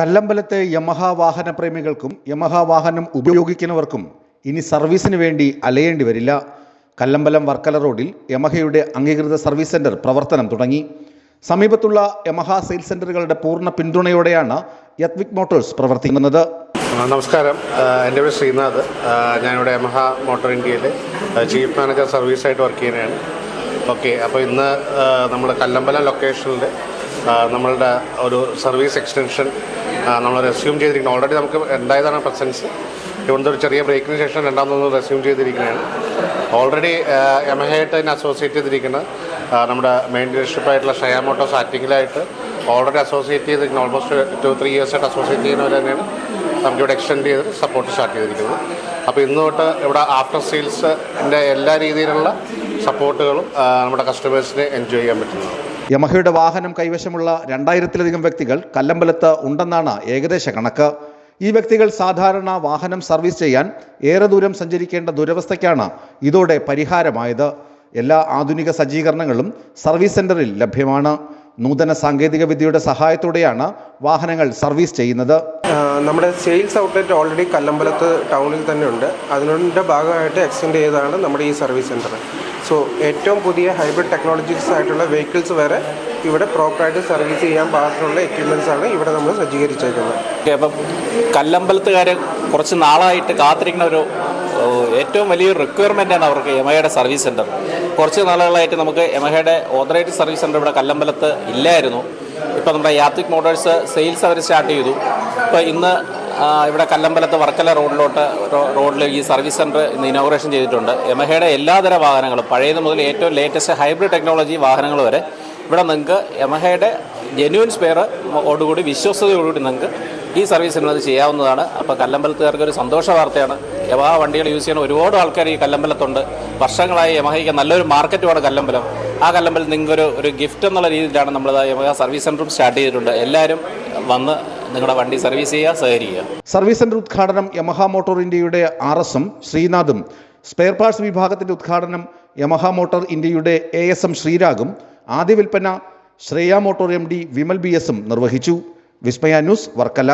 കല്ലമ്പലത്തെ Yamaha വാഹന പ്രേമികൾക്കും Yamaha വാഹനം ഉപയോഗിക്കുന്നവർക്കും ഇനി സർവീസിന് വേണ്ടി അലയേണ്ടി വരില്ല. കല്ലമ്പലം വർക്കല റോഡിൽ യമഹയുടെ അംഗീകൃത സർവീസ് സെന്റർ പ്രവർത്തനം തുടങ്ങി. സമീപത്തുള്ള യമഹ സെയിൽസ് സെന്ററുകളുടെ പൂർണ്ണ പിന്തുണയോടെയാണ് യത്വിക് മോട്ടോഴ്സ് പ്രവർത്തിക്കുന്നത്. നമസ്കാരം, എൻ്റെ പേര് ശ്രീനാഥ്. ഞാനിവിടെ യമഹ മോട്ടോർ ഇന്ത്യയിൽ ചീഫ് മാനേജർ സർവീസായിട്ട് വർക്ക് ചെയ്യുന്നതാണ്. ഓക്കെ, അപ്പോൾ ഇന്ന് നമ്മൾ കല്ലമ്പലം ലൊക്കേഷനിൽ നമ്മളുടെ ഒരു സർവീസ് എക്സ്റ്റൻഷൻ നമ്മൾ റെസ്യൂം ചെയ്തിരിക്കുന്നത്. ഓൾറെഡി നമുക്ക് ഉണ്ടായതാണ് പ്രസൻസ്. ഇവിടുത്തെ ഒരു ചെറിയ ബ്രേക്കിന് ശേഷം രണ്ടാമതൊന്ന് റെസ്യൂം ചെയ്തിരിക്കുന്നതാണ്. ഓൾറെഡി യമഹയായിട്ട് തന്നെ അസോസിയേറ്റ് ചെയ്തിരിക്കുന്ന നമ്മുടെ മെയിൻ ഡീലർഷിപ്പായിട്ടുള്ള ഷയാ മോട്ടോഴ്സ് ആറ്റിങ്ങിലായിട്ട് ഓൾറെഡി അസോസിയേറ്റ് ചെയ്തിരിക്കുന്ന ഓൾമോസ്റ്റ് 2-3 ഇയേഴ്സായിട്ട് അസോസിയേറ്റ് ചെയ്യുന്നവർ തന്നെയാണ് നമുക്കിവിടെ എക്സ്റ്റെൻഡ് ചെയ്ത് സപ്പോർട്ട് സ്റ്റാർട്ട് ചെയ്തിരിക്കുന്നത്. അപ്പോൾ ഇന്ന് തൊട്ട് ഇവിടെ ആഫ്റ്റർ സെയിൽസിൻ്റെ എല്ലാ രീതിയിലുള്ള സപ്പോർട്ടുകളും നമ്മുടെ കസ്റ്റമേഴ്സിന് എൻജോയ് ചെയ്യാൻ പറ്റുന്നതാണ്. യമഹയുടെ വാഹനം കൈവശമുള്ള 2000-ലധികം വ്യക്തികൾ കല്ലമ്പലത്ത് ഉണ്ടെന്നാണ് ഏകദേശ കണക്ക്. ഈ വ്യക്തികൾ സാധാരണ വാഹനം സർവീസ് ചെയ്യാൻ ഏറെ ദൂരം സഞ്ചരിക്കേണ്ട ദുരവസ്ഥയ്ക്കാണ് ഇതോടെ പരിഹാരമായത്. എല്ലാ ആധുനിക സജ്ജീകരണങ്ങളും സർവീസ് സെന്ററിൽ ലഭ്യമാണ്. നൂതന സാങ്കേതിക വിദ്യയുടെ സഹായത്തോടെയാണ് വാഹനങ്ങൾ സർവീസ് ചെയ്യുന്നത്. നമ്മുടെ സെയിൽസ് ഔട്ട്ലെറ്റ് ഓൾറെഡി കല്ലമ്പലത്ത് ടൗണിൽ തന്നെ ഉണ്ട്. അതിൻ്റെ ഭാഗമായിട്ട് എക്സ്റ്റെൻഡ് ചെയ്തതാണ് നമ്മുടെ ഈ സർവീസ് സെൻറ്റർ. സോ ഏറ്റവും പുതിയ ഹൈബ്രിഡ് ടെക്നോളജീസ് ആയിട്ടുള്ള വെഹിക്കിൾസ് വരെ ഇവിടെ പ്രോപ്പറായിട്ട് സർവീസ് ചെയ്യാൻ പാകത്തിനുള്ള എക്യുപ്മെൻറ്റ്സാണ് ഇവിടെ നമ്മൾ സജ്ജീകരിച്ചേക്കുന്നത്. അപ്പം കല്ലമ്പലത്തുകാർ കുറച്ച് നാളായിട്ട് കാത്തിരിക്കുന്ന ഒരു ഏറ്റവും വലിയൊരു റിക്വയർമെൻറ്റാണ് അവർക്ക് യമഹയുടെ സർവീസ് സെൻറ്റർ. കുറച്ച് നാളുകളായിട്ട് നമുക്ക് യമഹയുടെ ഓതറൈസ്ഡ് സർവീസ് സെൻറ്റർ ഇവിടെ കല്ലമ്പലത്ത് ഇല്ലായിരുന്നു. ഇപ്പോൾ നമ്മുടെ യാത്വിക് മോട്ടോഴ്സ് സെയിൽസ് അവർ സ്റ്റാർട്ട് ചെയ്തു. ഇപ്പോൾ ഇന്ന് ഇവിടെ കല്ലമ്പലത്ത് വർക്കല റോഡിൽ ഈ സർവീസ് സെൻറ്റർ ഇന്ന് ഇനോഗ്രേഷൻ ചെയ്തിട്ടുണ്ട്. യമഹയുടെ എല്ലാതര വാഹനങ്ങളും പഴയത് മുതൽ ഏറ്റവും ലേറ്റസ്റ്റ് ഹൈബ്രിഡ് ടെക്നോളജി വാഹനങ്ങൾ വരെ ഇവിടെ നിങ്ങൾക്ക് യമഹയുടെ ജെന്യുവൻ സ്പെയർ ഓടുകൂടി വിശ്വസ്തയോടുകൂടി നിങ്ങൾക്ക് ഈ സർവീസ് സെൻ്റർ ചെയ്യാവുന്നതാണ്. അപ്പോൾ കല്ലമ്പലത്തുകാർക്ക് ഒരു സന്തോഷ വാർത്തയാണ്. യമഹ വണ്ടികൾ യൂസ് ചെയ്യുന്ന ഒരുപാട് ആൾക്കാർ ഈ കല്ലമ്പലത്തുണ്ട്. വർഷങ്ങളായി യമഹയ്ക്ക് നല്ലൊരു മാർക്കറ്റുമാണ് കല്ലമ്പലം. ആ കല്ലമ്പലം നിങ്ങൾക്ക് ഒരു ഗിഫ്റ്റ് എന്നുള്ള രീതിയിലാണ് നമ്മൾ യമഹ സർവീസ് സെൻ്ററും സ്റ്റാർട്ട് ചെയ്തിട്ടുണ്ട്. എല്ലാവരും വന്ന് നിങ്ങളുടെ വണ്ടി സർവീസ് ചെയ്യുക, സഹകരിക്കുക. സർവീസ് സെന്റർ ഉദ്ഘാടനം യമഹ മോട്ടോർ ഇന്ത്യയുടെ RSM ശ്രീനാഥും, സ്പെയർ പാർട്സ് വിഭാഗത്തിന്റെ ഉദ്ഘാടനം യമഹ മോട്ടോർ ഇന്ത്യയുടെ ASM ശ്രീരാഗും, ആദ്യ വിൽപ്പന Shreya motor MD Vimal BS നിർവഹിച്ചു. വിസ്മയ ന്യൂസ്, വർക്കല.